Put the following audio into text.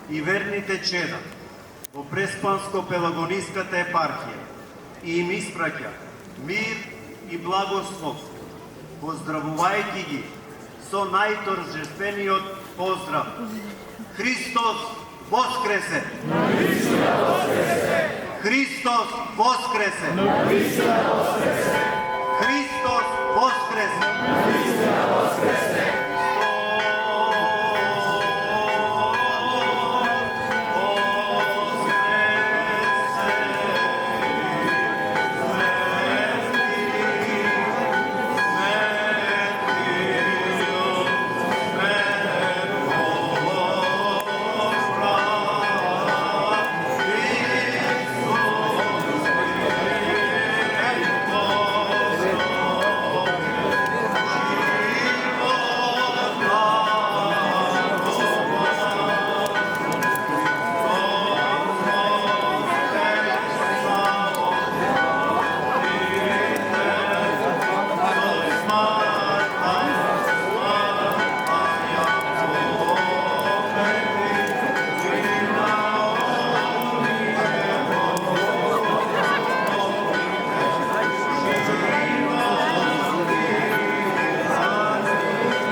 и верните чеда во Преспанско-Пелагониската епархија и им испраќа мир и благослов, поздравувајќи ги со најторжествениот поздрав. Христос воскресе! Христос воскресе! Христос воскресе!